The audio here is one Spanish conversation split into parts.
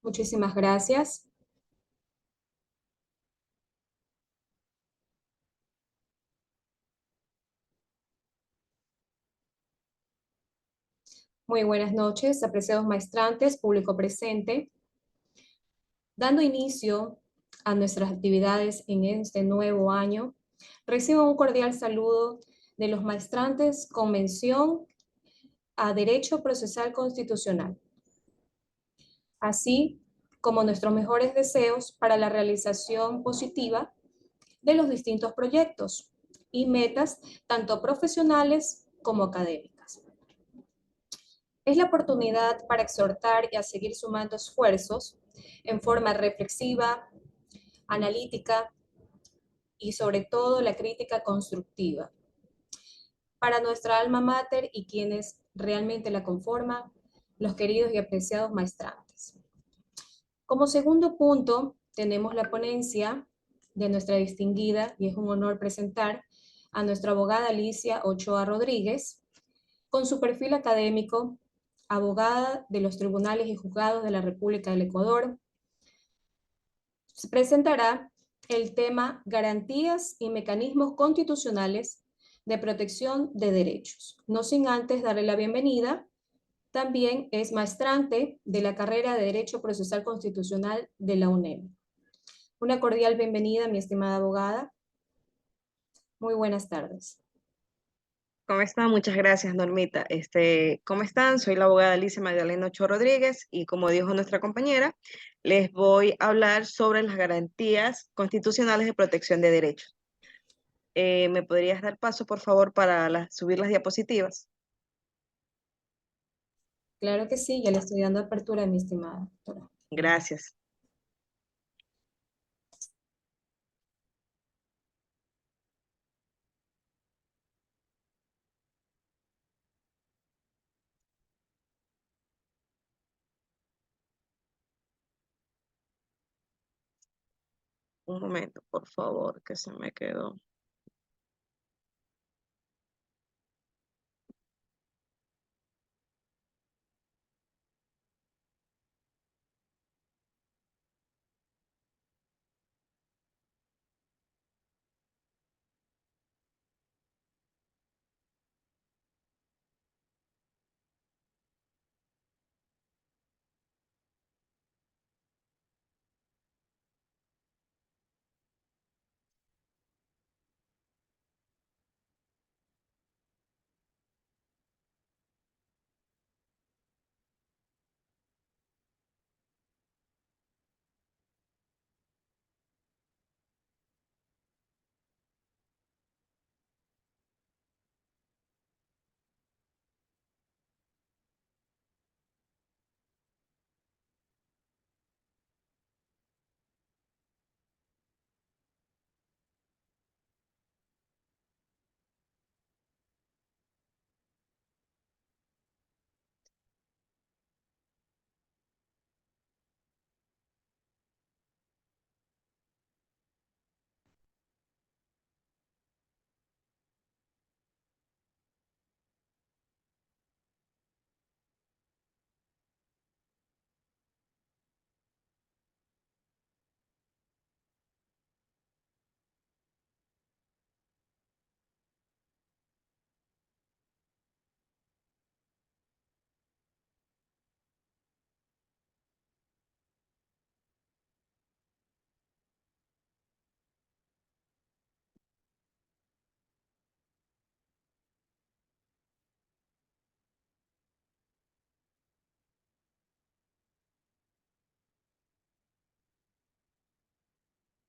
Muchísimas gracias. Muy buenas noches, apreciados maestrantes, público presente. Dando inicio a nuestras actividades en este nuevo año, recibo un cordial saludo de los maestrantes con mención a Derecho Procesal Constitucional, así como nuestros mejores deseos para la realización positiva de los distintos proyectos y metas, tanto profesionales como académicas. Es la oportunidad para exhortar y a seguir sumando esfuerzos en forma reflexiva, analítica y sobre todo la crítica constructiva para nuestra alma mater y quienes realmente la conforman, los queridos y apreciados maestrantes. Como segundo punto, tenemos la ponencia de nuestra distinguida, y es un honor presentar a nuestra abogada Alicia Ochoa Rodríguez, con su perfil académico, abogada de los tribunales y juzgados de la República del Ecuador. Se presentará el tema Garantías y mecanismos constitucionales de protección de derechos. No sin antes darle la bienvenida. También es maestrante de la carrera de Derecho Procesal Constitucional de la UNED. Una cordial bienvenida, mi estimada abogada. Muy buenas tardes. ¿Cómo están? Muchas gracias, Normita. ¿Cómo están? Soy la abogada Alicia Magdalena Ochoa Rodríguez y como dijo nuestra compañera, les voy a hablar sobre las garantías constitucionales de protección de derechos. ¿Me podrías dar paso, por favor, para subir las diapositivas? Claro que sí, ya le estoy dando apertura, mi estimada doctora. Gracias. Un momento, por favor, que se me quedó.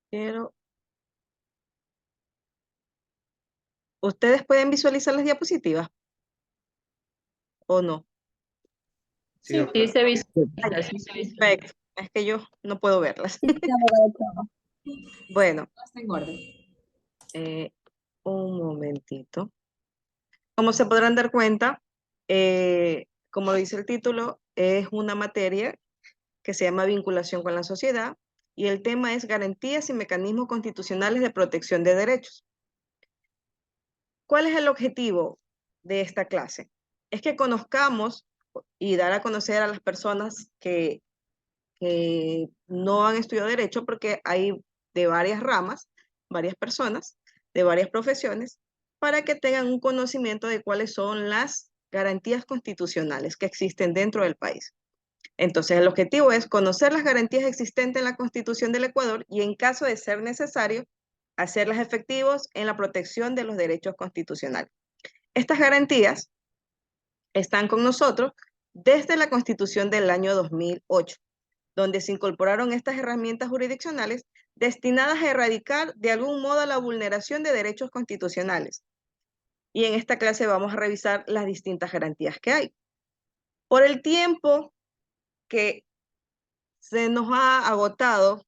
Quiero... ¿Ustedes pueden visualizar las diapositivas o no? Sí, Sí, se Ay, visualiza, sí se visualiza. perfecto. Es que yo no puedo verlas. Sí, abogado. Bueno, está en orden. eh, un momentito. Como se podrán dar cuenta, como dice el título, es una materia que se llama vinculación con la sociedad y el tema es garantías y mecanismos constitucionales de protección de derechos. ¿Cuál es el objetivo de esta clase? Es que conozcamos y dar a conocer a las personas que que no han estudiado derecho, porque hay de varias ramas, varias personas, de varias profesiones, para que tengan un conocimiento de cuáles son las garantías constitucionales que existen dentro del país. Entonces, el objetivo es conocer las garantías existentes en la Constitución del Ecuador y, en caso de ser necesario, hacerlas efectivos en la protección de los derechos constitucionales. Estas garantías están con nosotros desde la Constitución del año 2008, donde se incorporaron estas herramientas jurisdiccionales destinadas a erradicar de algún modo la vulneración de derechos constitucionales. Y en esta clase vamos a revisar las distintas garantías que hay. Por el tiempo que se nos ha agotado,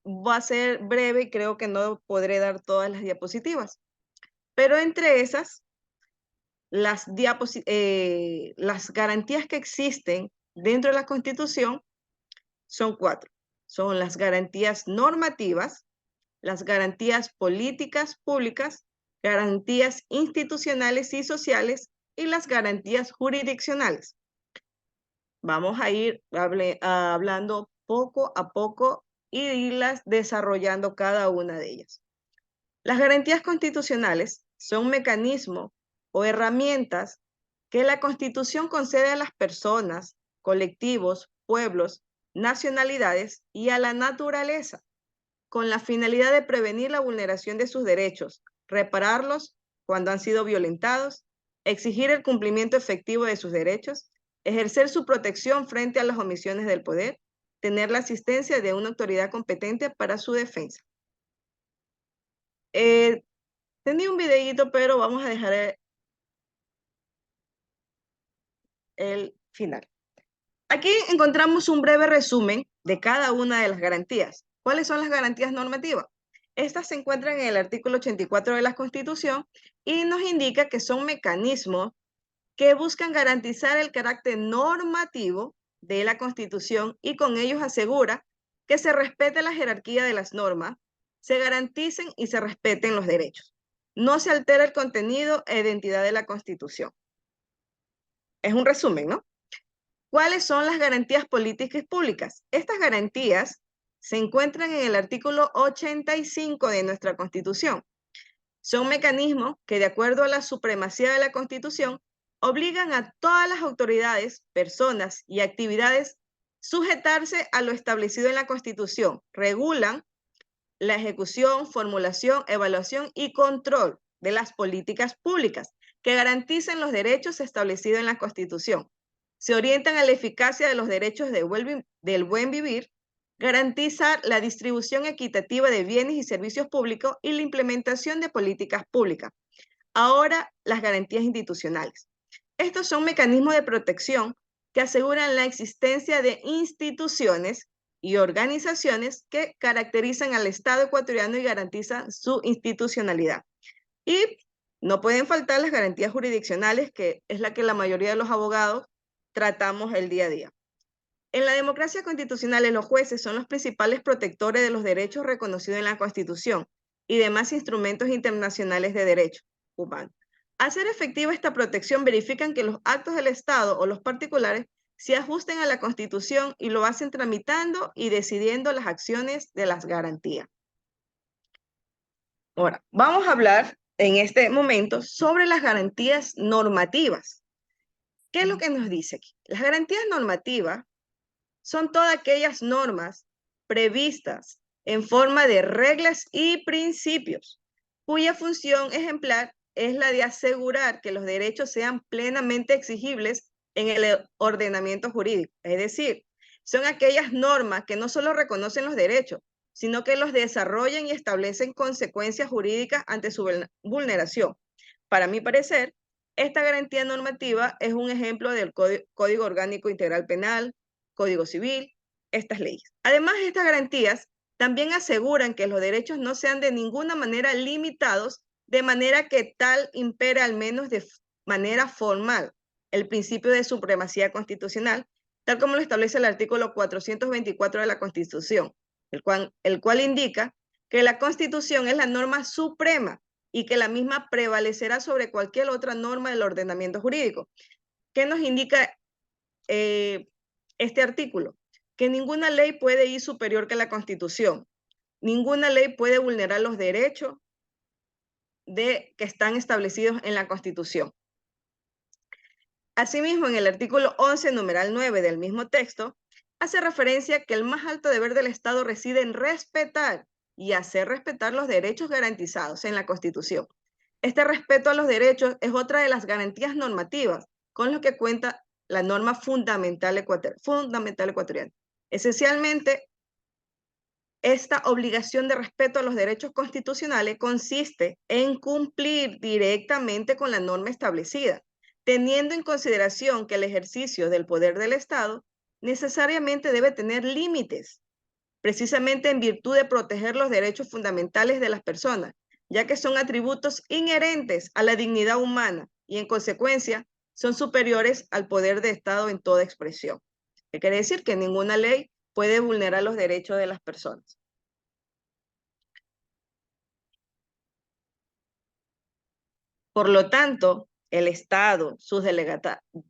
va a ser breve y creo que no podré dar todas las diapositivas. Pero entre esas, las garantías que existen dentro de la Constitución son 4. Son las garantías normativas, las garantías políticas públicas, garantías institucionales y sociales y las garantías jurisdiccionales. Vamos a ir hablando poco a poco y irlas desarrollando cada una de ellas. Las garantías constitucionales son mecanismos o herramientas que la Constitución concede a las personas, colectivos, pueblos, nacionalidades y a la naturaleza, con la finalidad de prevenir la vulneración de sus derechos, repararlos cuando han sido violentados, exigir el cumplimiento efectivo de sus derechos, ejercer su protección frente a las omisiones del poder, tener la asistencia de una autoridad competente para su defensa. Tenía un videíto, pero vamos a dejar el final. Aquí encontramos un breve resumen de cada una de las garantías. ¿Cuáles son las garantías normativas? Estas se encuentran en el artículo 84 de la Constitución y nos indica que son mecanismos que buscan garantizar el carácter normativo de la Constitución y con ellos asegura que se respete la jerarquía de las normas, se garanticen y se respeten los derechos. No se altera el contenido e identidad de la Constitución. Es un resumen, ¿no? ¿Cuáles son las garantías políticas y públicas? Estas garantías se encuentran en el artículo 85 de nuestra Constitución. Son mecanismos que, de acuerdo a la supremacía de la Constitución, obligan a todas las autoridades, personas y actividades sujetarse a lo establecido en la Constitución. Regulan la ejecución, formulación, evaluación y control de las políticas públicas que garanticen los derechos establecidos en la Constitución. Se orientan a la eficacia de los derechos del buen vivir, garantizar la distribución equitativa de bienes y servicios públicos y la implementación de políticas públicas. Ahora, las garantías institucionales. Estos son mecanismos de protección que aseguran la existencia de instituciones y organizaciones que caracterizan al Estado ecuatoriano y garantizan su institucionalidad. Y no pueden faltar las garantías jurisdiccionales, que es la que la mayoría de los abogados tratamos el día a día. En la democracia constitucional, los jueces son los principales protectores de los derechos reconocidos en la Constitución y demás instrumentos internacionales de derecho humano. Al ser efectiva esta protección, verifican que los actos del Estado o los particulares se ajusten a la Constitución y lo hacen tramitando y decidiendo las acciones de las garantías. Ahora, vamos a hablar en este momento sobre las garantías normativas. ¿Qué es lo que nos dice aquí? Las garantías normativas son todas aquellas normas previstas en forma de reglas y principios, cuya función ejemplar es la de asegurar que los derechos sean plenamente exigibles en el ordenamiento jurídico. Es decir, son aquellas normas que no solo reconocen los derechos, sino que los desarrollan y establecen consecuencias jurídicas ante su vulneración. Para mi parecer, esta garantía normativa es un ejemplo del Código Orgánico Integral Penal, Código Civil, estas leyes. Además, estas garantías también aseguran que los derechos no sean de ninguna manera limitados, de manera que tal impera al menos de manera formal el principio de supremacía constitucional, tal como lo establece el artículo 424 de la Constitución, el cual indica que la Constitución es la norma suprema y que la misma prevalecerá sobre cualquier otra norma del ordenamiento jurídico. ¿Qué nos indica este artículo? que ninguna ley puede ir superior que la Constitución. Ninguna ley puede vulnerar los derechos que están establecidos en la Constitución. Asimismo, en el artículo 11, numeral 9 del mismo texto, hace referencia que el más alto deber del Estado reside en respetar y hacer respetar los derechos garantizados en la Constitución. Este respeto a los derechos es otra de las garantías normativas con las que cuenta la norma fundamental ecuatoriana. Esencialmente, esta obligación de respeto a los derechos constitucionales consiste en cumplir directamente con la norma establecida, teniendo en consideración que el ejercicio del poder del Estado necesariamente debe tener límites, precisamente en virtud de proteger los derechos fundamentales de las personas, ya que son atributos inherentes a la dignidad humana y en consecuencia son superiores al poder de Estado en toda expresión. ¿Qué quiere decir? Que ninguna ley puede vulnerar los derechos de las personas. Por lo tanto, el Estado, sus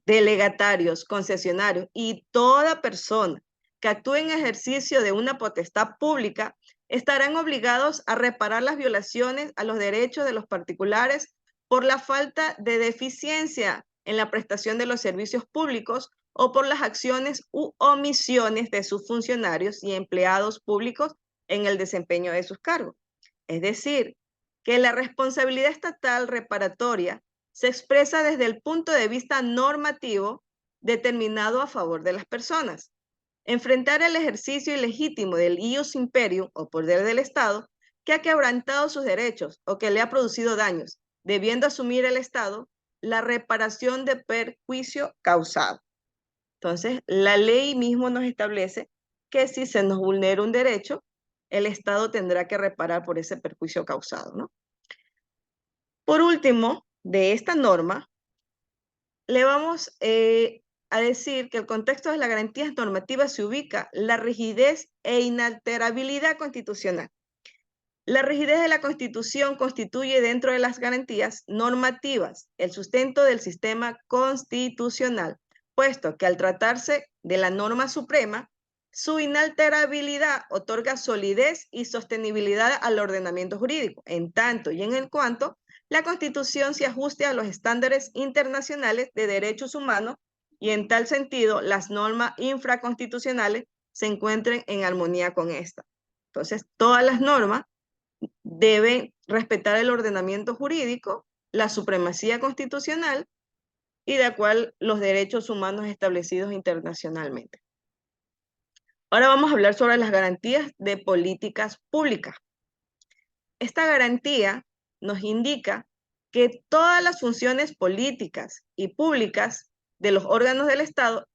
delegatarios, concesionarios y toda persona que actúe en ejercicio de una potestad pública estarán obligados a reparar las violaciones a los derechos de los particulares por la falta de deficiencia en la prestación de los servicios públicos o por las acciones u omisiones de sus funcionarios y empleados públicos en el desempeño de sus cargos. Es decir, que la responsabilidad estatal reparatoria se expresa desde el punto de vista normativo determinado a favor de las personas. Enfrentar el ejercicio ilegítimo del ius imperium o poder del Estado que ha quebrantado sus derechos o que le ha producido daños, debiendo asumir el Estado la reparación de perjuicio causado. Entonces, la ley mismo nos establece que si se nos vulnera un derecho, el Estado tendrá que reparar por ese perjuicio causado, ¿no? Por último, de esta norma, le vamos a decir que el contexto de las garantías normativas se ubica la rigidez e inalterabilidad constitucional. La rigidez de la Constitución constituye dentro de las garantías normativas el sustento del sistema constitucional, puesto que al tratarse de la norma suprema, su inalterabilidad otorga solidez y sostenibilidad al ordenamiento jurídico, en tanto y en el cuanto la Constitución se ajuste a los estándares internacionales de derechos humanos y en tal sentido las normas infraconstitucionales se encuentren en armonía con esta. Entonces, todas las normas deben respetar el ordenamiento jurídico, la supremacía constitucional y de cual los derechos humanos establecidos internacionalmente. Ahora vamos a hablar sobre las garantías de políticas públicas. Esta garantía nos indica que todas las funciones políticas y públicas de los órganos del Estado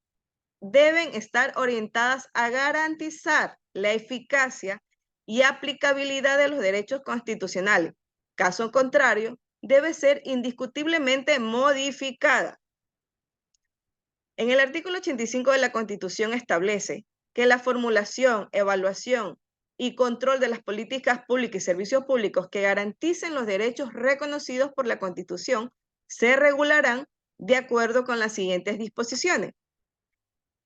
deben estar orientadas a garantizar la eficacia y aplicabilidad de los derechos constitucionales. Caso contrario, debe ser indiscutiblemente modificada. En el artículo 85 de la Constitución establece que la formulación, evaluación y control de las políticas públicas y servicios públicos que garanticen los derechos reconocidos por la Constitución se regularán de acuerdo con las siguientes disposiciones.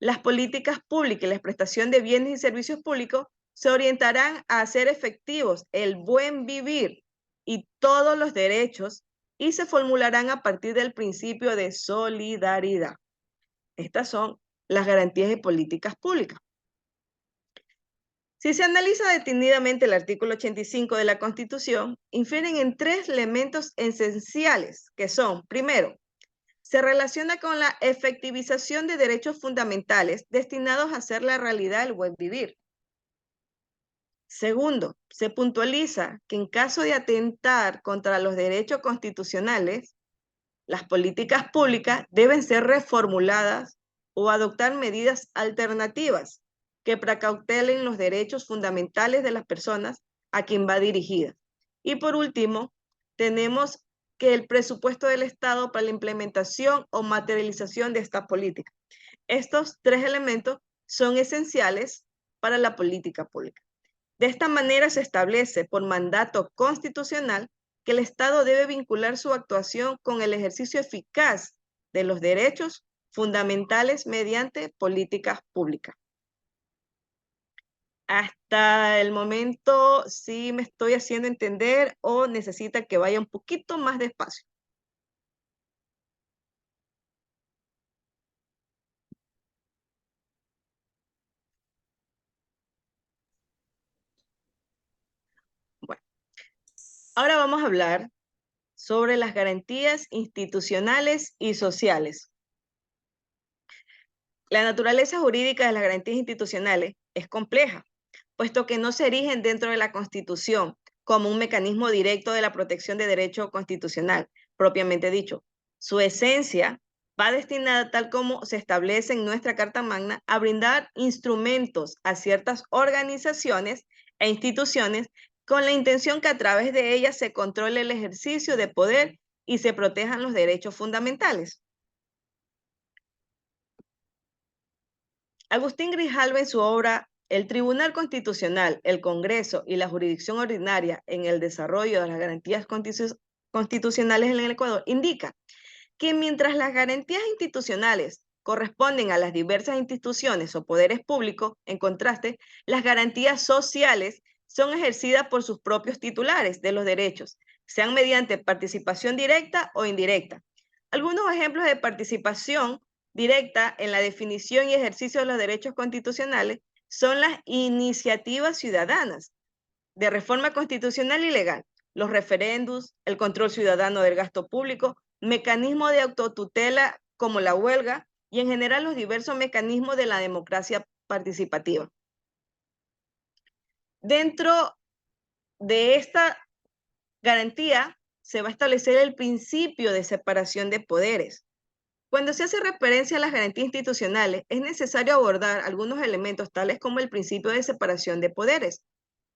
Las políticas públicas y la prestación de bienes y servicios públicos se orientarán a hacer efectivos el buen vivir y todos los derechos y se formularán a partir del principio de solidaridad. Estas son las garantías de políticas públicas. Si se analiza detenidamente el artículo 85 de la Constitución, infieren en tres elementos esenciales, que son, primero, se relaciona con la efectivización de derechos fundamentales destinados a hacer la realidad el buen vivir. Segundo, se puntualiza que en caso de atentar contra los derechos constitucionales, las políticas públicas deben ser reformuladas o adoptar medidas alternativas que precautelen los derechos fundamentales de las personas a quien va dirigida. Y por último, tenemos que el presupuesto del Estado para la implementación o materialización de esta política. Estos tres elementos son esenciales para la política pública. De esta manera se establece por mandato constitucional que el Estado debe vincular su actuación con el ejercicio eficaz de los derechos fundamentales mediante políticas públicas. Hasta el momento, ¿sí me estoy haciendo entender o necesita que vaya un poquito más despacio? Bueno, ahora vamos a hablar sobre las garantías institucionales y sociales. La naturaleza jurídica de las garantías institucionales es compleja, puesto que no se erigen dentro de la Constitución como un mecanismo directo de la protección de derecho constitucional, propiamente dicho. Su esencia va destinada, tal como se establece en nuestra Carta Magna, a brindar instrumentos a ciertas organizaciones e instituciones con la intención que a través de ellas se controle el ejercicio de poder y se protejan los derechos fundamentales. Agustín Grijalva, en su obra El Tribunal Constitucional, el Congreso y la Jurisdicción Ordinaria en el desarrollo de las garantías constitucionales en el Ecuador, indica que mientras las garantías institucionales corresponden a las diversas instituciones o poderes públicos, en contraste, las garantías sociales son ejercidas por sus propios titulares de los derechos, sean mediante participación directa o indirecta. Algunos ejemplos de participación directa en la definición y ejercicio de los derechos constitucionales son las iniciativas ciudadanas de reforma constitucional y legal, los referendos, el control ciudadano del gasto público, mecanismos de autotutela como la huelga y en general los diversos mecanismos de la democracia participativa. Dentro de esta garantía se va a establecer el principio de separación de poderes. Cuando se hace referencia a las garantías institucionales, es necesario abordar algunos elementos tales como el principio de separación de poderes,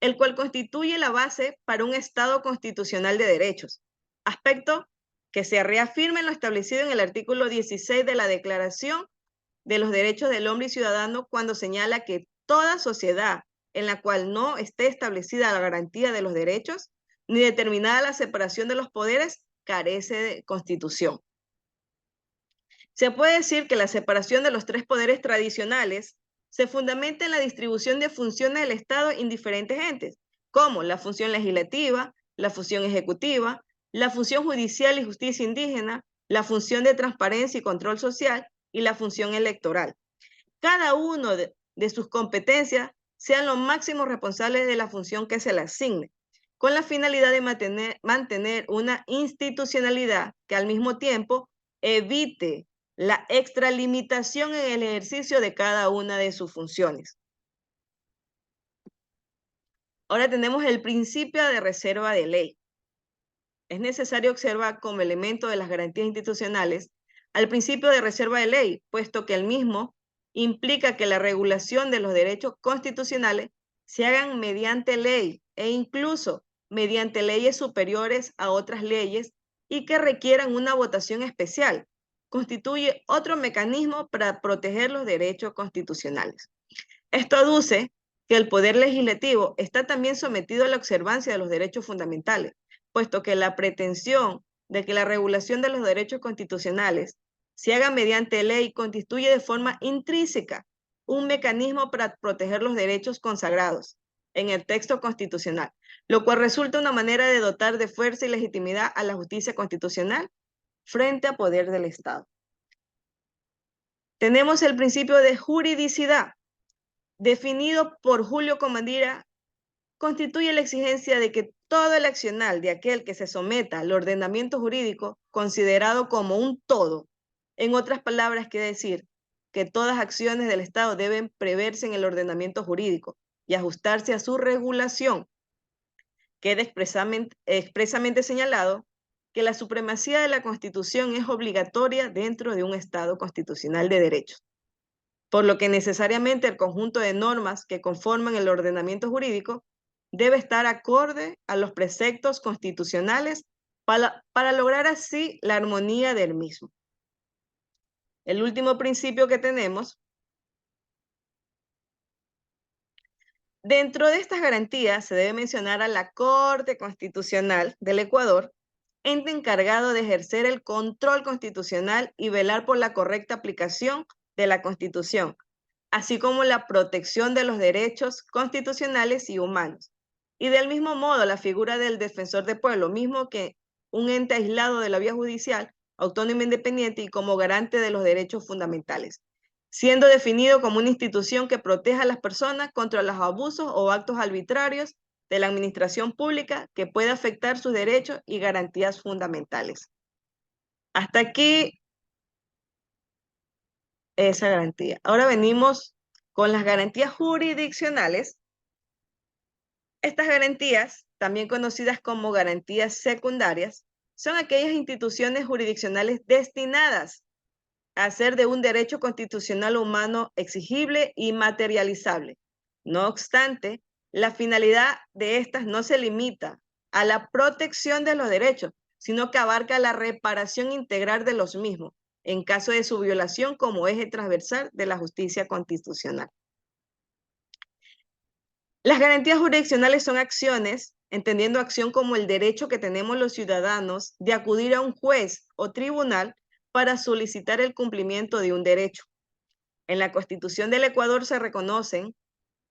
el cual constituye la base para un Estado constitucional de derechos, aspecto que se reafirma en lo establecido en el artículo 16 de la Declaración de los Derechos del Hombre y Ciudadano, cuando señala que toda sociedad en la cual no esté establecida la garantía de los derechos ni determinada la separación de los poderes carece de constitución. Se puede decir que la separación de los tres poderes tradicionales se fundamenta en la distribución de funciones del Estado en diferentes entes, como la función legislativa, la función ejecutiva, la función judicial y justicia indígena, la función de transparencia y control social y la función electoral. Cada uno de sus competencias sean los máximos responsables de la función que se le asigne, con la finalidad de mantener una institucionalidad que al mismo tiempo evite la extralimitación en el ejercicio de cada una de sus funciones. Ahora tenemos el principio de reserva de ley. Es necesario observar como elemento de las garantías institucionales al principio de reserva de ley, puesto que el mismo implica que la regulación de los derechos constitucionales se hagan mediante ley e incluso mediante leyes superiores a otras leyes y que requieran una votación especial. Constituye otro mecanismo para proteger los derechos constitucionales. Esto aduce que el Poder Legislativo está también sometido a la observancia de los derechos fundamentales, puesto que la pretensión de que la regulación de los derechos constitucionales se haga mediante ley constituye de forma intrínseca un mecanismo para proteger los derechos consagrados en el texto constitucional, lo cual resulta una manera de dotar de fuerza y legitimidad a la justicia constitucional frente al poder del Estado. Tenemos el principio de juridicidad, definido por Julio Comandira, constituye la exigencia de que todo el accionar de aquel que se someta al ordenamiento jurídico considerado como un todo, en otras palabras, quiere decir que todas acciones del Estado deben preverse en el ordenamiento jurídico y ajustarse a su regulación. Queda expresamente señalado que la supremacía de la Constitución es obligatoria dentro de un Estado constitucional de derechos, por lo que necesariamente el conjunto de normas que conforman el ordenamiento jurídico debe estar acorde a los preceptos constitucionales para lograr así la armonía del mismo. El último principio que tenemos, dentro de estas garantías se debe mencionar a la Corte Constitucional del Ecuador, ente encargado de ejercer el control constitucional y velar por la correcta aplicación de la Constitución, así como la protección de los derechos constitucionales y humanos. Y del mismo modo, la figura del defensor del pueblo, mismo que un ente aislado de la vía judicial, autónomo e independiente y como garante de los derechos fundamentales, siendo definido como una institución que proteja a las personas contra los abusos o actos arbitrarios de la administración pública que pueda afectar sus derechos y garantías fundamentales. Hasta aquí esa garantía. Ahora venimos con las garantías jurisdiccionales. Estas garantías, también conocidas como garantías secundarias, son aquellas instituciones jurisdiccionales destinadas a hacer de un derecho constitucional humano exigible y materializable. No obstante, la finalidad de estas no se limita a la protección de los derechos, sino que abarca la reparación integral de los mismos, en caso de su violación como eje transversal de la justicia constitucional. Las garantías jurisdiccionales son acciones, entendiendo acción como el derecho que tenemos los ciudadanos de acudir a un juez o tribunal para solicitar el cumplimiento de un derecho. En la Constitución del Ecuador se reconocen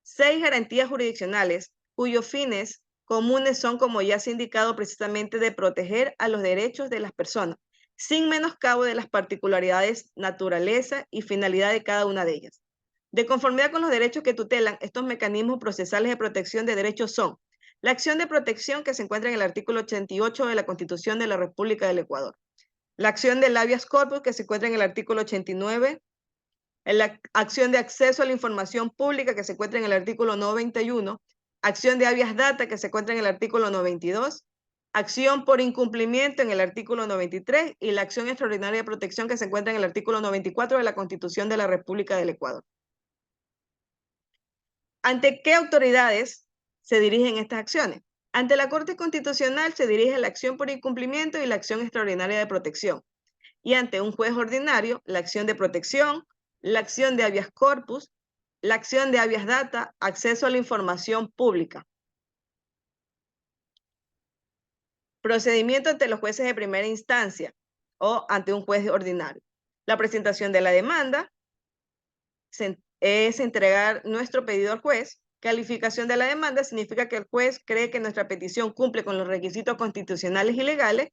6 garantías jurisdiccionales cuyos fines comunes son, como ya se ha indicado, precisamente de proteger a los derechos de las personas, sin menoscabo de las particularidades, naturaleza y finalidad de cada una de ellas. De conformidad con los derechos que tutelan, estos mecanismos procesales de protección de derechos son la acción de protección que se encuentra en el artículo 88 de la Constitución de la República del Ecuador, la acción del habeas corpus que se encuentra en el artículo 89, la acción de acceso a la información pública que se encuentra en el artículo 91, acción de habeas data que se encuentra en el artículo 92, acción por incumplimiento en el artículo 93 y la acción extraordinaria de protección que se encuentra en el artículo 94 de la Constitución de la República del Ecuador. ¿Ante qué autoridades se dirigen estas acciones? Ante la Corte Constitucional se dirige la acción por incumplimiento y la acción extraordinaria de protección. Y ante un juez ordinario, la acción de protección, la acción de habeas corpus, la acción de habeas data, acceso a la información pública. Procedimiento ante los jueces de primera instancia o ante un juez ordinario. La presentación de la demanda es entregar nuestro pedido al juez. Calificación de la demanda significa que el juez cree que nuestra petición cumple con los requisitos constitucionales y legales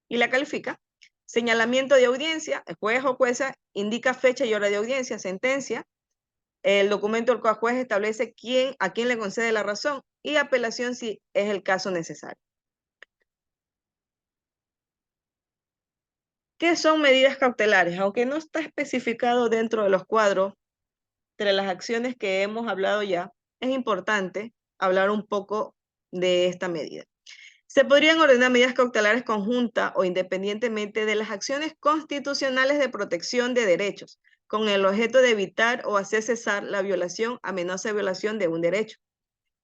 y la califica. Señalamiento de audiencia, el juez o jueza indica fecha y hora de audiencia, sentencia. El documento del juez establece a quién le concede la razón y apelación si es el caso necesario. ¿Qué son medidas cautelares? Aunque no está especificado dentro de los cuadros, entre las acciones que hemos hablado ya, es importante hablar un poco de esta medida. Se podrían ordenar medidas cautelares conjuntas o independientemente de las acciones constitucionales de protección de derechos, con el objeto de evitar o hacer cesar la violación, amenaza de violación de un derecho.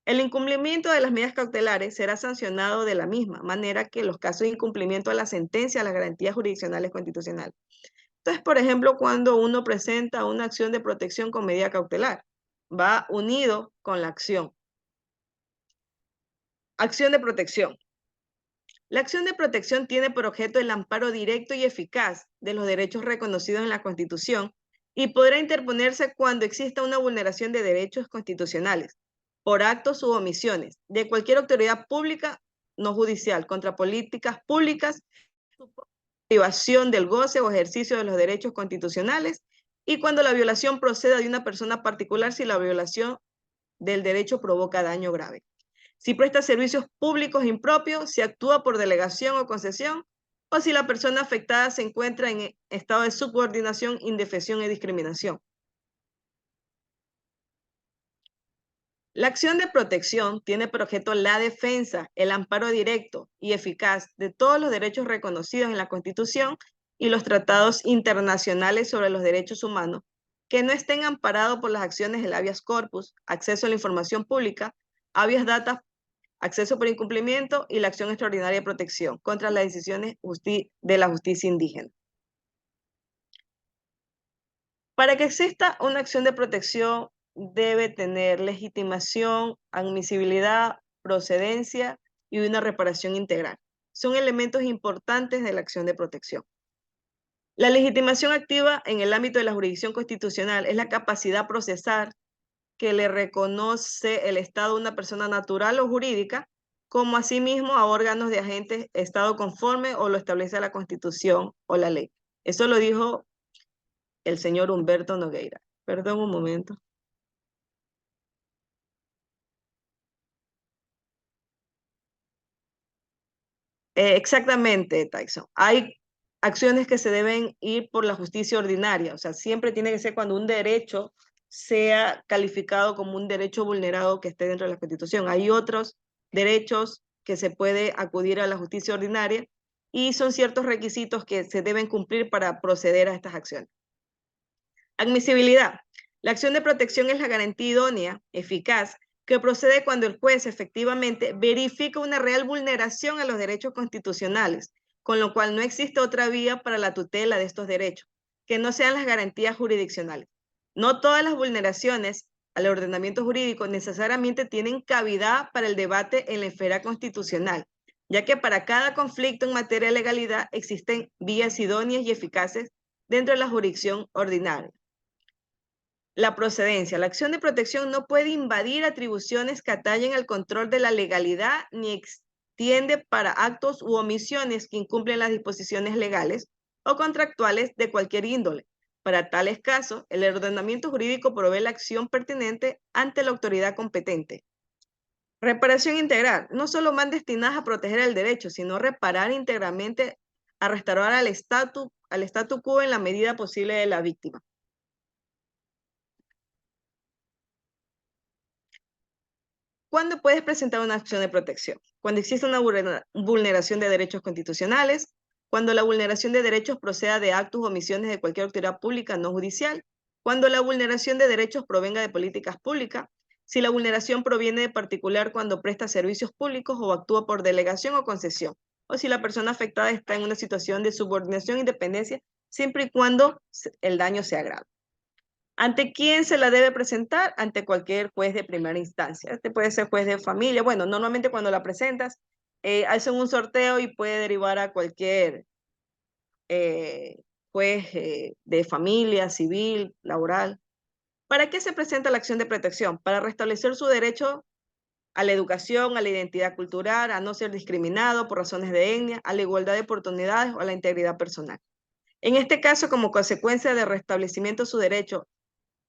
El incumplimiento de las medidas cautelares será sancionado de la misma manera que los casos de incumplimiento de la sentencia a las garantías jurisdiccionales constitucionales. Entonces, por ejemplo, cuando uno presenta una acción de protección con medida cautelar, va unido con la acción. Acción de protección. La acción de protección tiene por objeto el amparo directo y eficaz de los derechos reconocidos en la Constitución y podrá interponerse cuando exista una vulneración de derechos constitucionales por actos u omisiones de cualquier autoridad pública no judicial contra políticas públicas, privación del goce o ejercicio de los derechos constitucionales y cuando la violación proceda de una persona particular si la violación del derecho provoca daño grave. Si presta servicios públicos impropios, si actúa por delegación o concesión, o si la persona afectada se encuentra en estado de subordinación, indefensión y discriminación. La acción de protección tiene por objeto la defensa, el amparo directo y eficaz de todos los derechos reconocidos en la Constitución y los tratados internacionales sobre los derechos humanos que no estén amparados por las acciones del habeas corpus, acceso a la información pública, habeas data, acceso por incumplimiento y la acción extraordinaria de protección contra las decisiones de la justicia indígena. Para que exista una acción de protección debe tener legitimación, admisibilidad, procedencia y una reparación integral. Son elementos importantes de la acción de protección. La legitimación activa en el ámbito de la jurisdicción constitucional es la capacidad procesal que le reconoce el Estado a una persona natural o jurídica, como asimismo a órganos de agentes Estado conforme o lo establece la Constitución o la ley. Eso lo dijo el señor Humberto Nogueira. Perdón un momento. Exactamente, Tyson. Hay acciones que se deben ir por la justicia ordinaria, o sea, siempre tiene que ser cuando un derecho sea calificado como un derecho vulnerado que esté dentro de la Constitución. Hay otros derechos que se puede acudir a la justicia ordinaria y son ciertos requisitos que se deben cumplir para proceder a estas acciones. Admisibilidad. La acción de protección es la garantía idónea, eficaz, que procede cuando el juez efectivamente verifica una real vulneración a los derechos constitucionales, con lo cual no existe otra vía para la tutela de estos derechos, que no sean las garantías jurisdiccionales. No todas las vulneraciones al ordenamiento jurídico necesariamente tienen cavidad para el debate en la esfera constitucional, ya que para cada conflicto en materia de legalidad existen vías idóneas y eficaces dentro de la jurisdicción ordinaria. La procedencia. La acción de protección no puede invadir atribuciones que atañen al control de la legalidad ni extiende para actos u omisiones que incumplen las disposiciones legales o contractuales de cualquier índole. Para tales casos, el ordenamiento jurídico provee la acción pertinente ante la autoridad competente. Reparación integral. No solo van destinadas a proteger el derecho, sino reparar íntegramente, a restaurar al statu quo en la medida posible de la víctima. ¿Cuándo puedes presentar una acción de protección? Cuando existe una vulneración de derechos constitucionales, cuando la vulneración de derechos proceda de actos o omisiones de cualquier autoridad pública no judicial, cuando la vulneración de derechos provenga de políticas públicas, si la vulneración proviene de particular cuando presta servicios públicos o actúa por delegación o concesión, o si la persona afectada está en una situación de subordinación e independencia, siempre y cuando el daño sea grave. ¿Ante quién se la debe presentar? Ante cualquier juez de primera instancia. Este puede ser juez de familia. Bueno, normalmente cuando la presentas, hacen un sorteo y puede derivar a cualquier eh, juez de familia, civil, laboral. ¿Para qué se presenta la acción de protección? Para restablecer su derecho a la educación, a la identidad cultural, a no ser discriminado por razones de etnia, a la igualdad de oportunidades o a la integridad personal. En este caso, como consecuencia del restablecimiento de su derecho,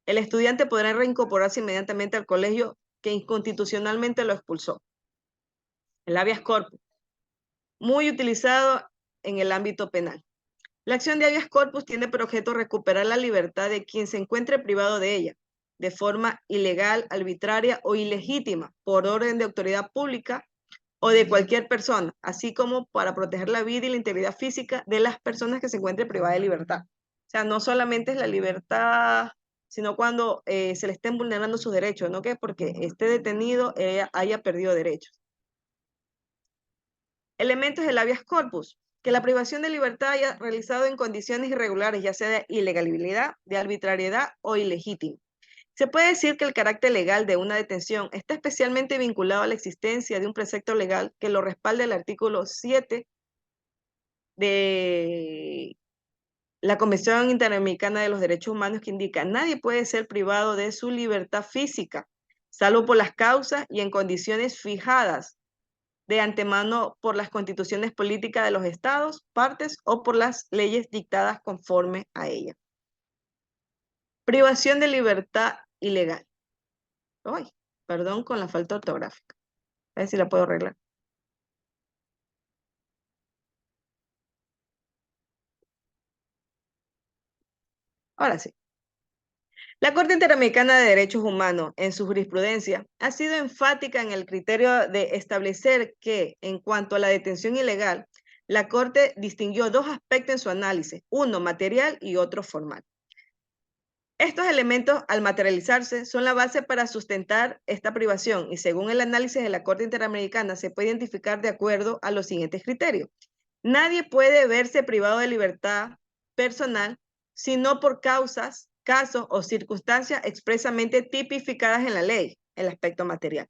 el estudiante podrá reincorporarse inmediatamente al colegio que inconstitucionalmente lo expulsó. El habeas corpus, muy utilizado en el ámbito penal. La acción de habeas corpus tiene por objeto recuperar la libertad de quien se encuentre privado de ella, de forma ilegal, arbitraria o ilegítima, por orden de autoridad pública o de cualquier persona, así como para proteger la vida y la integridad física de las personas que se encuentren privadas de libertad. O sea, no solamente es la libertad, sino cuando se le estén vulnerando sus derechos, no que porque esté detenido haya perdido derechos. Elementos del habeas corpus. Que la privación de libertad haya realizado en condiciones irregulares, ya sea de ilegalidad, de arbitrariedad o ilegítima. Se puede decir que el carácter legal de una detención está especialmente vinculado a la existencia de un precepto legal que lo respalda el artículo 7 de la Convención Interamericana de los Derechos Humanos, que indica: nadie puede ser privado de su libertad física, salvo por las causas y en condiciones fijadas de antemano por las constituciones políticas de los estados, partes o por las leyes dictadas conforme a ella. Privación de libertad ilegal. Ay, perdón con la falta ortográfica. A ver si la puedo arreglar. Ahora sí. La Corte Interamericana de Derechos Humanos, en su jurisprudencia, ha sido enfática en el criterio de establecer que, en cuanto a la detención ilegal, la Corte distinguió dos aspectos en su análisis, uno material y otro formal. Estos elementos, al materializarse, son la base para sustentar esta privación y, según el análisis de la Corte Interamericana, se puede identificar de acuerdo a los siguientes criterios. Nadie puede verse privado de libertad personal sino por causas, casos o circunstancias expresamente tipificadas en la ley, el aspecto material.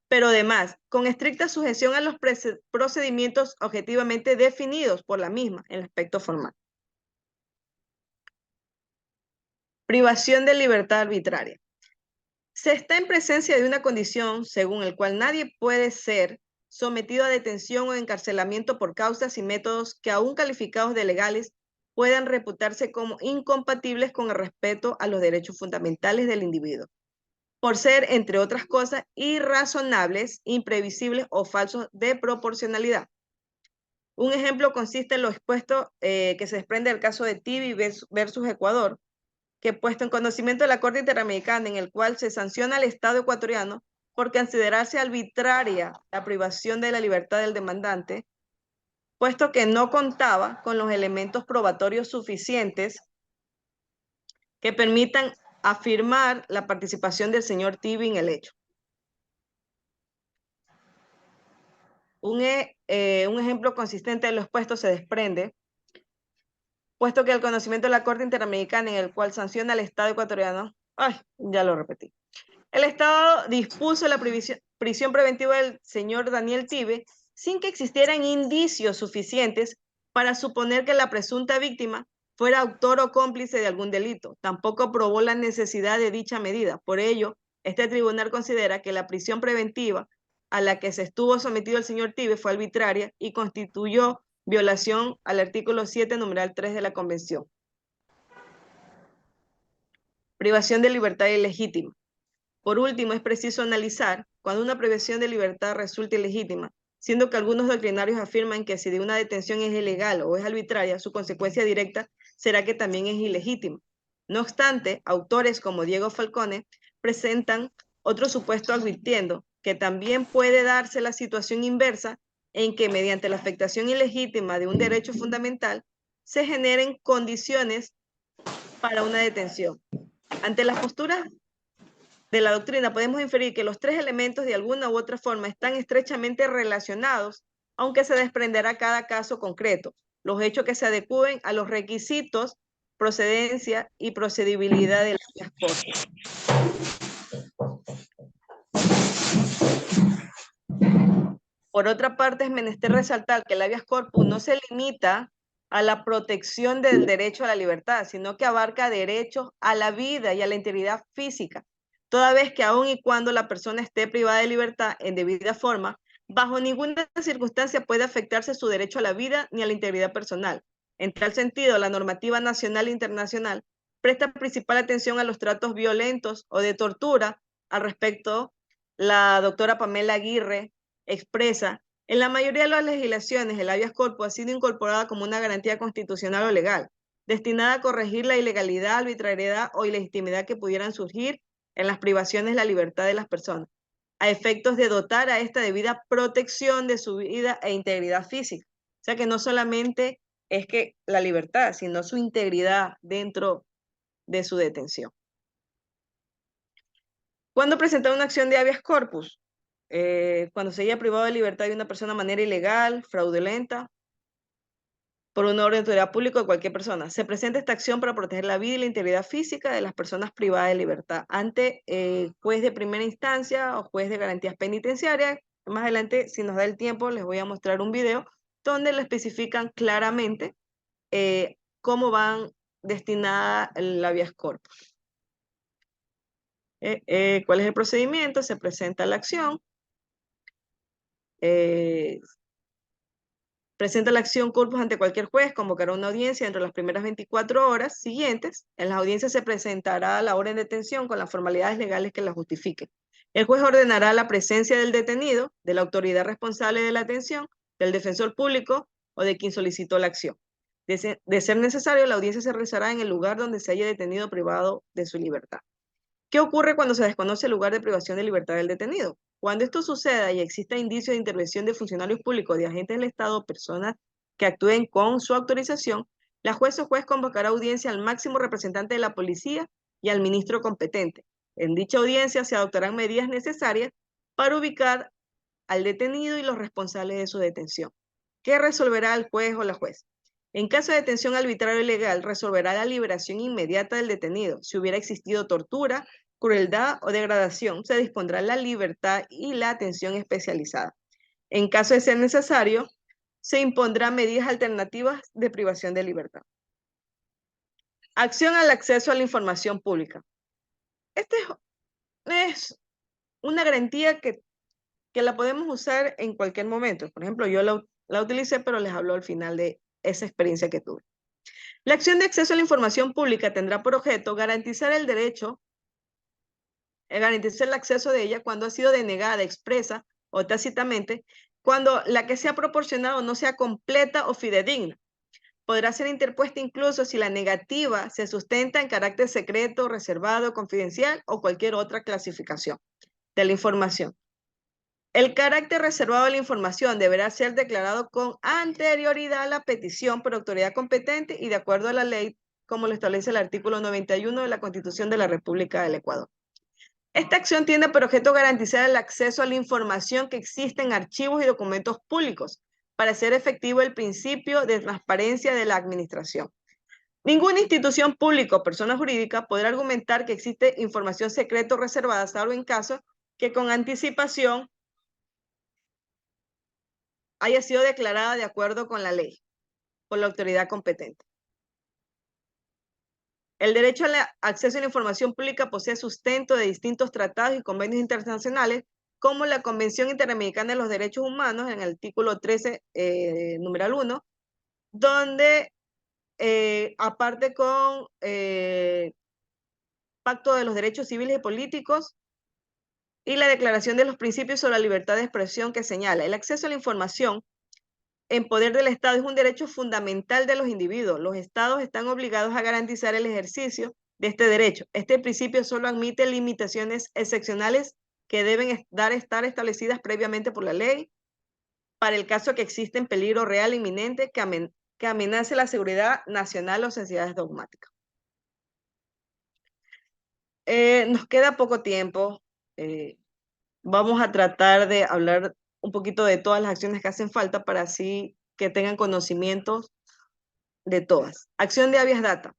Pero además, con estricta sujeción a los procedimientos objetivamente definidos por la misma, el aspecto formal. Privación de libertad arbitraria. Se está en presencia de una condición según el cual nadie puede ser sometido a detención o encarcelamiento por causas y métodos que, aún calificados de legales, puedan reputarse como incompatibles con el respeto a los derechos fundamentales del individuo, por ser, entre otras cosas, irrazonables, imprevisibles o falsos de proporcionalidad. Un ejemplo consiste en lo expuesto que se desprende del caso de Tibi versus Ecuador, que puesto en conocimiento de la Corte Interamericana, en el cual se sanciona al Estado ecuatoriano por considerarse arbitraria la privación de la libertad del demandante, puesto que no contaba con los elementos probatorios suficientes que permitan afirmar la participación del señor Tibi en el hecho. Un ejemplo consistente de lo expuesto se desprende, puesto que el conocimiento de la Corte Interamericana, en el cual sanciona al Estado ecuatoriano, ya lo repetí. El Estado dispuso la prisión preventiva del señor Daniel Tibi sin que existieran indicios suficientes para suponer que la presunta víctima fuera autor o cómplice de algún delito. Tampoco probó la necesidad de dicha medida. Por ello, este tribunal considera que la prisión preventiva a la que se estuvo sometido el señor Tibi fue arbitraria y constituyó violación al artículo 7, numeral 3 de la Convención. Privación de libertad ilegítima. Por último, es preciso analizar cuando una privación de libertad resulta ilegítima, siendo que algunos doctrinarios afirman que si de una detención es ilegal o es arbitraria, su consecuencia directa será que también es ilegítima. No obstante, autores como Diego Falcone presentan otro supuesto advirtiendo que también puede darse la situación inversa en que mediante la afectación ilegítima de un derecho fundamental se generen condiciones para una detención. Ante las posturas de la doctrina podemos inferir que los tres elementos de alguna u otra forma están estrechamente relacionados, aunque se desprenderá cada caso concreto, los hechos que se adecúen a los requisitos, procedencia y procedibilidad de las cosas. Por otra parte, es menester resaltar que el habeas corpus no se limita a la protección del derecho a la libertad, sino que abarca derechos a la vida y a la integridad física, toda vez que aun y cuando la persona esté privada de libertad en debida forma, bajo ninguna circunstancia puede afectarse su derecho a la vida ni a la integridad personal. En tal sentido, la normativa nacional e internacional presta principal atención a los tratos violentos o de tortura. Al respecto, la doctora Pamela Aguirre expresa: en la mayoría de las legislaciones, el habeas corpus ha sido incorporada como una garantía constitucional o legal, destinada a corregir la ilegalidad, arbitrariedad o ilegitimidad que pudieran surgir en las privaciones de la libertad de las personas, a efectos de dotar a esta debida protección de su vida e integridad física. O sea que no solamente es que la libertad, sino su integridad dentro de su detención. ¿Cuándo presentar una acción de habeas corpus? Cuando se haya privado de libertad de una persona de manera ilegal, fraudulenta, por una orden de autoridad pública de cualquier persona. Se presenta esta acción para proteger la vida y la integridad física de las personas privadas de libertad ante juez de primera instancia o juez de garantías penitenciarias. Más adelante, si nos da el tiempo, les voy a mostrar un video donde le especifican claramente cómo van destinada el habeas corpus. ¿Cuál es el procedimiento? Se presenta la acción. Presenta la acción corpus ante cualquier juez, convocará una audiencia dentro de las primeras 24 horas siguientes. En las audiencias se presentará la orden de detención con las formalidades legales que la justifiquen. El juez ordenará la presencia del detenido, de la autoridad responsable de la detención, del defensor público o de quien solicitó la acción. De ser necesario, la audiencia se realizará en el lugar donde se haya detenido privado de su libertad. ¿Qué ocurre cuando se desconoce el lugar de privación de libertad del detenido? Cuando esto suceda y exista indicio de intervención de funcionarios públicos, de agentes del Estado o personas que actúen con su autorización, la juez o juez convocará audiencia al máximo representante de la policía y al ministro competente. En dicha audiencia se adoptarán medidas necesarias para ubicar al detenido y los responsables de su detención. ¿Qué resolverá el juez o la juez? En caso de detención arbitraria o ilegal, resolverá la liberación inmediata del detenido. Si hubiera existido tortura, crueldad o degradación, se dispondrá la libertad y la atención especializada. En caso de ser necesario, se impondrán medidas alternativas de privación de libertad. Acción al acceso a la información pública. Esta es una garantía que la podemos usar en cualquier momento. Por ejemplo, yo la utilicé, pero les hablo al final de esa experiencia que tuve. La acción de acceso a la información pública tendrá por objeto garantizar el derecho, garantizar el acceso de ella cuando ha sido denegada expresa o tácitamente, cuando la que sea proporcionado no sea completa o fidedigna. Podrá ser interpuesta incluso si la negativa se sustenta en carácter secreto, reservado, confidencial o cualquier otra clasificación de la información. El carácter reservado de la información deberá ser declarado con anterioridad a la petición por autoridad competente y de acuerdo a la ley, como lo establece el artículo 91 de la Constitución de la República del Ecuador. Esta acción tiene por objeto garantizar el acceso a la información que existe en archivos y documentos públicos para hacer efectivo el principio de transparencia de la administración. Ninguna institución pública o persona jurídica podrá argumentar que existe información secreta o reservada, salvo en caso que con anticipación haya sido declarada de acuerdo con la ley por la autoridad competente. El derecho al acceso a la información pública posee sustento de distintos tratados y convenios internacionales, como la Convención Interamericana de los Derechos Humanos, en el artículo 13, numeral 1, donde, aparte con Pacto de los Derechos Civiles y Políticos, y la Declaración de los Principios sobre la Libertad de Expresión, que señala el acceso a la información en poder del Estado es un derecho fundamental de los individuos. Los Estados están obligados a garantizar el ejercicio de este derecho. Este principio solo admite limitaciones excepcionales que deben estar establecidas previamente por la ley para el caso que existe en peligro real e inminente que amenace la seguridad nacional o sociedades dogmáticas. Nos queda poco tiempo. Vamos a tratar de hablar un poquito de todas las acciones que hacen falta para así que tengan conocimientos de todas. Acción de habeas data.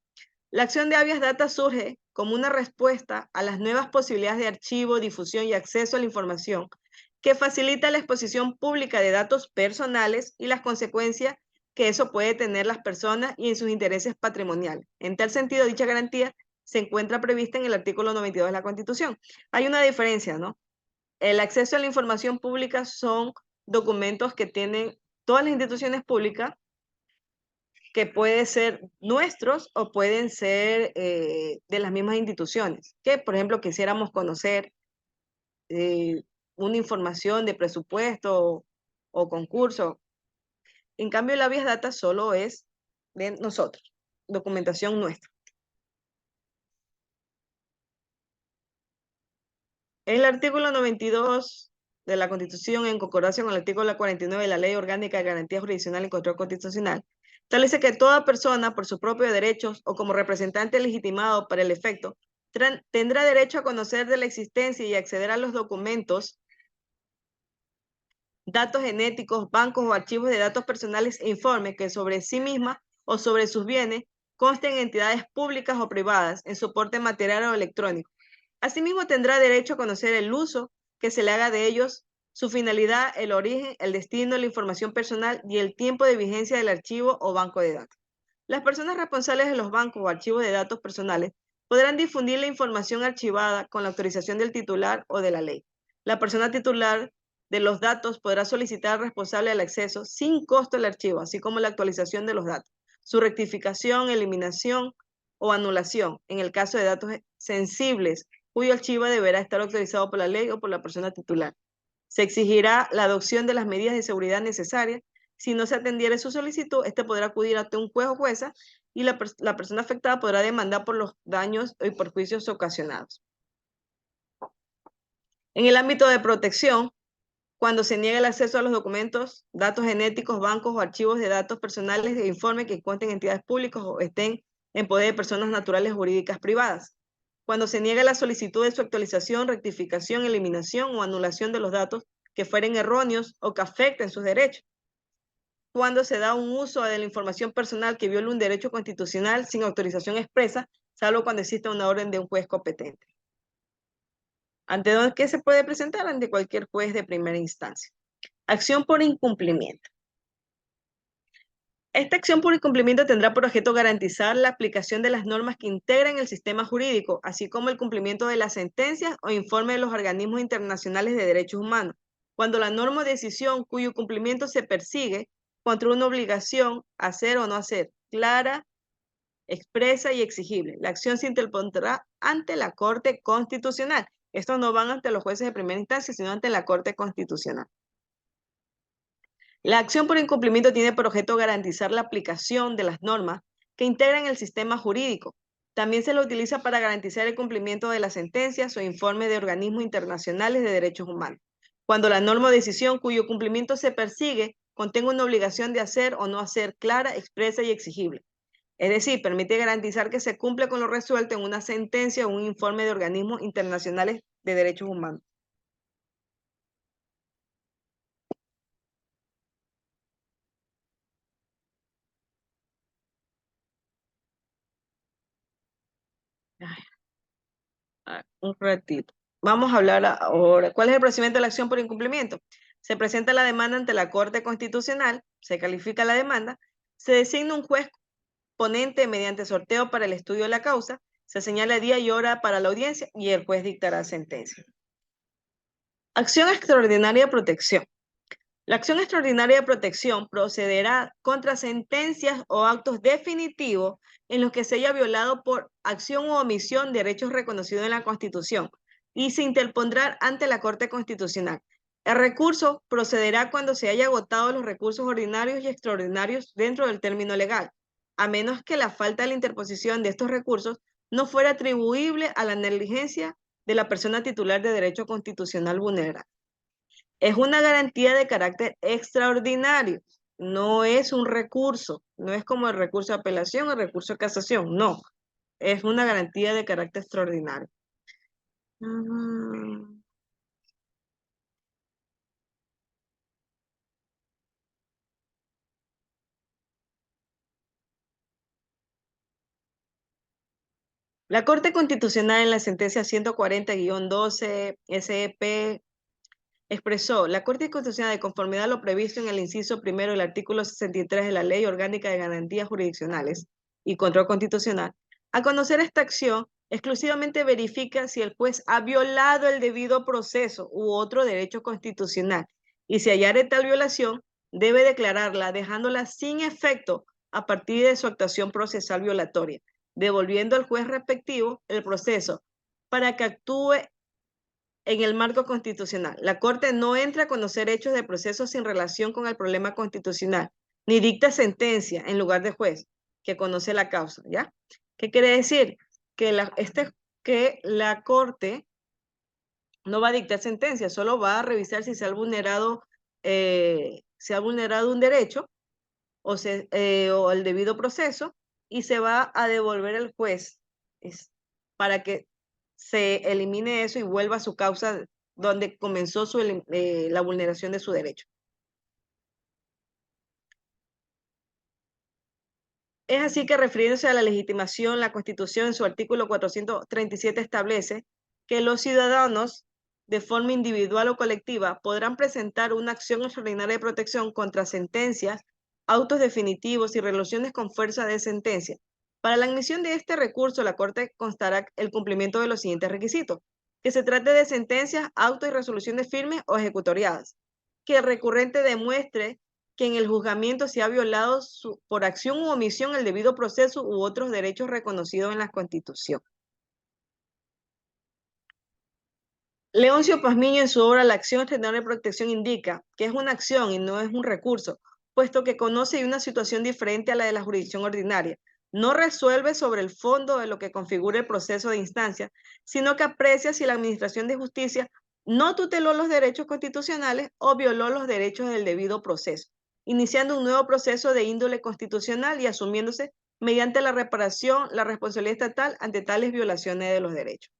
La acción de habeas data surge como una respuesta a las nuevas posibilidades de archivo, difusión y acceso a la información que facilita la exposición pública de datos personales y las consecuencias que eso puede tener las personas y en sus intereses patrimoniales. En tal sentido, dicha garantía se encuentra prevista en el artículo 92 de la Constitución. Hay una diferencia, ¿no? El acceso a la información pública son documentos que tienen todas las instituciones públicas, que pueden ser nuestros o pueden ser de las mismas instituciones, que por ejemplo quisiéramos conocer una información de presupuesto o concurso. En cambio, la habeas data solo es de nosotros, documentación nuestra. El artículo 92 de la Constitución, en concordancia con el artículo 49 de la Ley Orgánica de Garantía Jurisdiccional y Control Constitucional, establece que toda persona, por sus propios derechos o como representante legitimado para el efecto, tendrá derecho a conocer de la existencia y acceder a los documentos, datos genéticos, bancos o archivos de datos personales e informes que sobre sí misma o sobre sus bienes consten en entidades públicas o privadas en soporte material o electrónico. Asimismo, tendrá derecho a conocer el uso que se le haga de ellos, su finalidad, el origen, el destino, la información personal y el tiempo de vigencia del archivo o banco de datos. Las personas responsables de los bancos o archivos de datos personales podrán difundir la información archivada con la autorización del titular o de la ley. La persona titular de los datos podrá solicitar al responsable del acceso sin costo el archivo, así como la actualización de los datos, su rectificación, eliminación o anulación en el caso de datos sensibles, cuyo archivo deberá estar autorizado por la ley o por la persona titular. Se exigirá la adopción de las medidas de seguridad necesarias. Si no se atendiera su solicitud, este podrá acudir ante un juez o jueza y la persona afectada podrá demandar por los daños y perjuicios ocasionados. En el ámbito de protección, cuando se niega el acceso a los documentos, datos genéticos, bancos o archivos de datos personales de informe que cuenten entidades públicas o estén en poder de personas naturales jurídicas privadas. Cuando se niega la solicitud de su actualización, rectificación, eliminación o anulación de los datos que fueren erróneos o que afecten sus derechos. Cuando se da un uso de la información personal que viola un derecho constitucional sin autorización expresa, salvo cuando exista una orden de un juez competente. ¿Ante qué se puede presentar? Ante cualquier juez de primera instancia. Acción por incumplimiento. Esta acción por incumplimiento tendrá por objeto garantizar la aplicación de las normas que integran el sistema jurídico, así como el cumplimiento de las sentencias o informes de los organismos internacionales de derechos humanos, cuando la norma o decisión cuyo cumplimiento se persigue contra una obligación, hacer o no hacer, clara, expresa y exigible. La acción se interpondrá ante la Corte Constitucional. Estos no van ante los jueces de primera instancia, sino ante la Corte Constitucional. La acción por incumplimiento tiene por objeto garantizar la aplicación de las normas que integran el sistema jurídico. También se lo utiliza para garantizar el cumplimiento de las sentencias o informes de organismos internacionales de derechos humanos. Cuando la norma o decisión cuyo cumplimiento se persigue contenga una obligación de hacer o no hacer clara, expresa y exigible. Es decir, permite garantizar que se cumple con lo resuelto en una sentencia o un informe de organismos internacionales de derechos humanos. Un ratito. Vamos a hablar ahora. ¿Cuál es el procedimiento de la acción por incumplimiento? Se presenta la demanda ante la Corte Constitucional, se califica la demanda, se designa un juez ponente mediante sorteo para el estudio de la causa, se señala día y hora para la audiencia y el juez dictará sentencia. Acción extraordinaria de protección. La acción extraordinaria de protección procederá contra sentencias o actos definitivos en los que se haya violado por acción u omisión derechos reconocidos en la Constitución y se interpondrá ante la Corte Constitucional. El recurso procederá cuando se haya agotado los recursos ordinarios y extraordinarios dentro del término legal, a menos que la falta de la interposición de estos recursos no fuera atribuible a la negligencia de la persona titular de derecho constitucional vulnerable. Es una garantía de carácter extraordinario, no es un recurso, no es como el recurso de apelación o el recurso de casación, no, es una garantía de carácter extraordinario. La Corte Constitucional en la sentencia 140-12 SEP expresó, la Corte Constitucional, de conformidad a lo previsto en el inciso primero del artículo 63 de la Ley Orgánica de Garantías Jurisdiccionales y Control Constitucional, a conocer esta acción, exclusivamente verifica si el juez ha violado el debido proceso u otro derecho constitucional, y si hallare tal violación, debe declararla, dejándola sin efecto a partir de su actuación procesal violatoria, devolviendo al juez respectivo el proceso para que actúe en el marco constitucional. La Corte no entra a conocer hechos de proceso sin relación con el problema constitucional, ni dicta sentencia en lugar de juez que conoce la causa, ¿ya? ¿Qué quiere decir? Que la Corte no va a dictar sentencia, solo va a revisar si se ha vulnerado un derecho o el debido proceso, y se va a devolver al juez para que se elimine eso y vuelva a su causa donde comenzó la vulneración de su derecho. Es así que, refiriéndose a la legitimación, la Constitución en su artículo 437 establece que los ciudadanos, de forma individual o colectiva, podrán presentar una acción extraordinaria de protección contra sentencias, autos definitivos y resoluciones con fuerza de sentencia. Para la admisión de este recurso, la Corte constará el cumplimiento de los siguientes requisitos: que se trate de sentencias, autos y resoluciones firmes o ejecutoriadas, que el recurrente demuestre que en el juzgamiento se ha violado por acción u omisión el debido proceso u otros derechos reconocidos en la Constitución. Leoncio Pazmiño, en su obra La acción extraordinaria de protección, indica que es una acción y no es un recurso, puesto que conoce una situación diferente a la de la jurisdicción ordinaria. No resuelve sobre el fondo de lo que configura el proceso de instancia, sino que aprecia si la Administración de Justicia no tuteló los derechos constitucionales o violó los derechos del debido proceso, iniciando un nuevo proceso de índole constitucional y asumiéndose mediante la reparación la responsabilidad estatal ante tales violaciones de los derechos.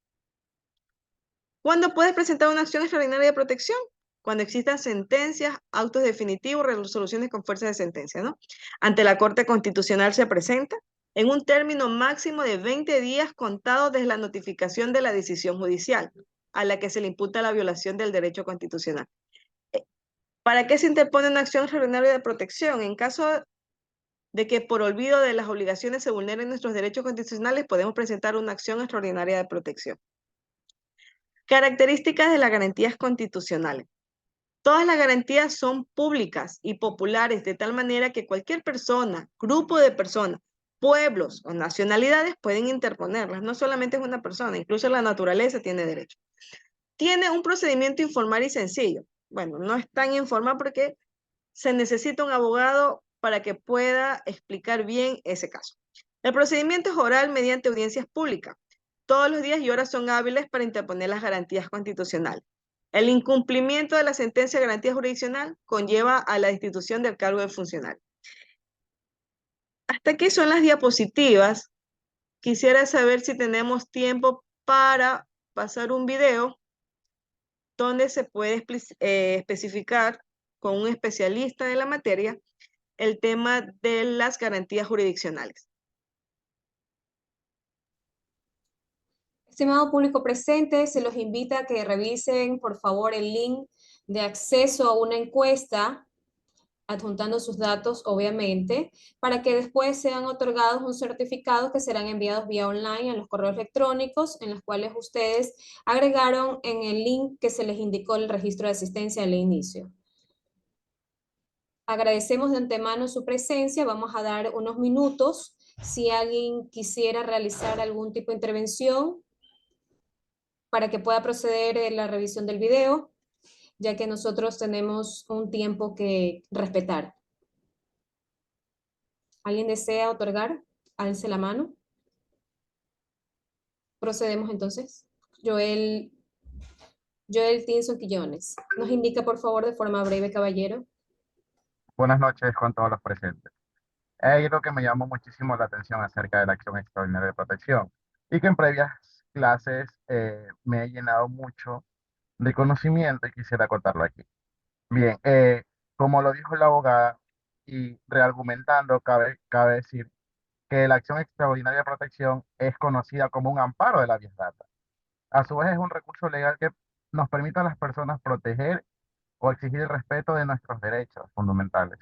¿Cuándo puedes presentar una acción extraordinaria de protección? Cuando existan sentencias, autos definitivos, resoluciones con fuerza de sentencia, ¿no? Ante la Corte Constitucional se presenta en un término máximo de 20 días contados desde la notificación de la decisión judicial a la que se le imputa la violación del derecho constitucional. ¿Para qué se interpone una acción extraordinaria de protección? En caso de que por olvido de las obligaciones se vulneren nuestros derechos constitucionales, podemos presentar una acción extraordinaria de protección. Características de las garantías constitucionales. Todas las garantías son públicas y populares, de tal manera que cualquier persona, grupo de personas, pueblos o nacionalidades pueden interponerlas. No solamente es una persona, incluso la naturaleza tiene derecho. Tiene un procedimiento informal y sencillo. Bueno, no es tan informal porque se necesita un abogado para que pueda explicar bien ese caso. El procedimiento es oral mediante audiencias públicas. Todos los días y horas son hábiles para interponer las garantías constitucionales. El incumplimiento de la sentencia de garantía jurisdiccional conlleva a la destitución del cargo de funcionario. Hasta aquí son las diapositivas. Quisiera saber si tenemos tiempo para pasar un video donde se puede especificar con un especialista de la materia el tema de las garantías jurisdiccionales. Estimado público presente, se los invita a que revisen, por favor, el link de acceso a una encuesta, adjuntando sus datos, obviamente, para que después sean otorgados un certificado que serán enviados vía online a los correos electrónicos en los cuales ustedes agregaron en el link que se les indicó el registro de asistencia al inicio. Agradecemos de antemano su presencia. Vamos a dar unos minutos. Si alguien quisiera realizar algún tipo de intervención para que pueda proceder la revisión del video, ya que nosotros tenemos un tiempo que respetar. ¿Alguien desea otorgar? Alce la mano. Procedemos entonces. Joel Tinson Quillones. Nos indica, por favor, de forma breve, caballero. Buenas noches con todos los presentes. Hay algo que me llamó muchísimo la atención acerca de la acción extraordinaria de protección y que en previas clases me he llenado mucho de conocimiento y quisiera contarlo aquí. Bien, como lo dijo la abogada y reargumentando, cabe decir que la acción extraordinaria de protección es conocida como un amparo de la vía data. A su vez es un recurso legal que nos permite a las personas proteger o exigir el respeto de nuestros derechos fundamentales.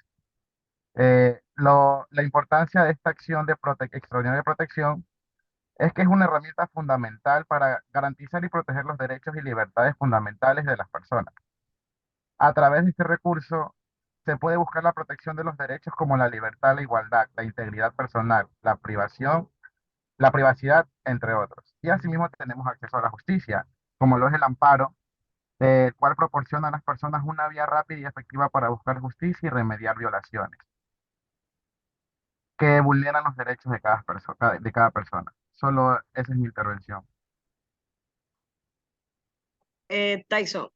La importancia de esta acción de extraordinaria protección es que es una herramienta fundamental para garantizar y proteger los derechos y libertades fundamentales de las personas. A través de este recurso se puede buscar la protección de los derechos como la libertad, la igualdad, la integridad personal, la privacidad, entre otros. Y asimismo tenemos acceso a la justicia, como lo es el amparo, el cual proporciona a las personas una vía rápida y efectiva para buscar justicia y remediar violaciones que vulneran los derechos de cada persona. Solo esa es mi intervención. Tyson,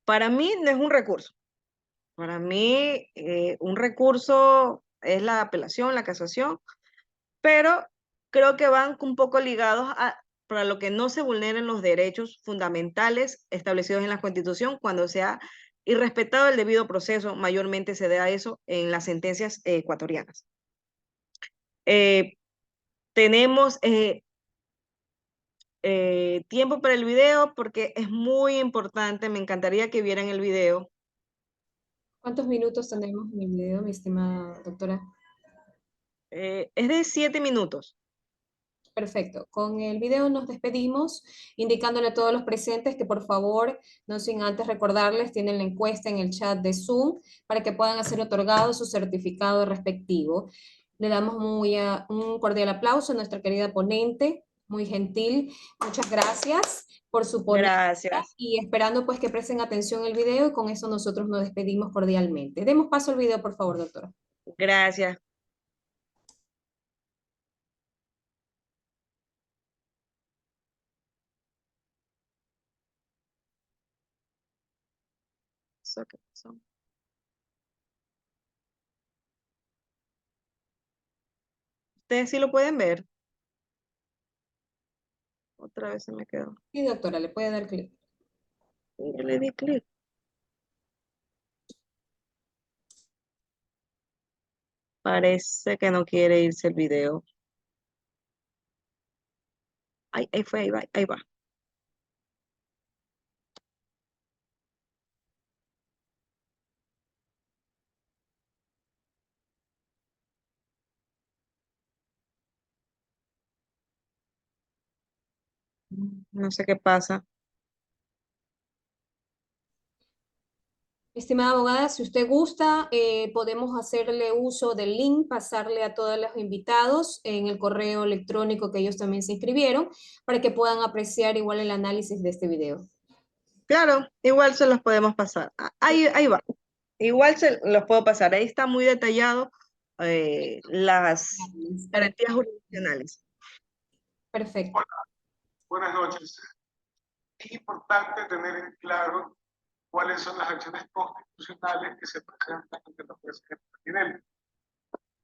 para mí no es un recurso. Para mí un recurso es la apelación, la casación, pero creo que van un poco ligados para lo que no se vulneren los derechos fundamentales establecidos en la Constitución cuando sea irrespetado el debido proceso, mayormente se da eso en las sentencias ecuatorianas. Tenemos tiempo para el video porque es muy importante, me encantaría que vieran el video. ¿Cuántos minutos tenemos en el video, mi estimada doctora? Es de 7 minutos. Perfecto. Con el video nos despedimos, indicándole a todos los presentes que por favor, no sin antes recordarles, tienen la encuesta en el chat de Zoom para que puedan hacer otorgado su certificado respectivo. Le damos un cordial aplauso a nuestra querida ponente, muy gentil. Muchas gracias por su ponencia Gracias. y esperando pues que presten atención al video y con eso nosotros nos despedimos cordialmente. Demos paso al video, por favor, doctora. Gracias. Ustedes sí lo pueden ver. Otra vez se me quedó. Sí, doctora, le puede dar clic. Yo le di clic. Parece que no quiere irse el video. Ahí fue, ahí va, ahí va. No sé qué pasa. Estimada abogada, si usted gusta, podemos hacerle uso del link, pasarle a todos los invitados en el correo electrónico que ellos también se inscribieron, para que puedan apreciar igual el análisis de este video. Claro, igual se los podemos pasar. Ahí va. Igual se los puedo pasar. Ahí está muy detallado las garantías jurisdiccionales. Perfecto. Hola, buenas noches. Es importante tener en claro cuáles son las acciones constitucionales que se presentan ante los jueces de primer nivel.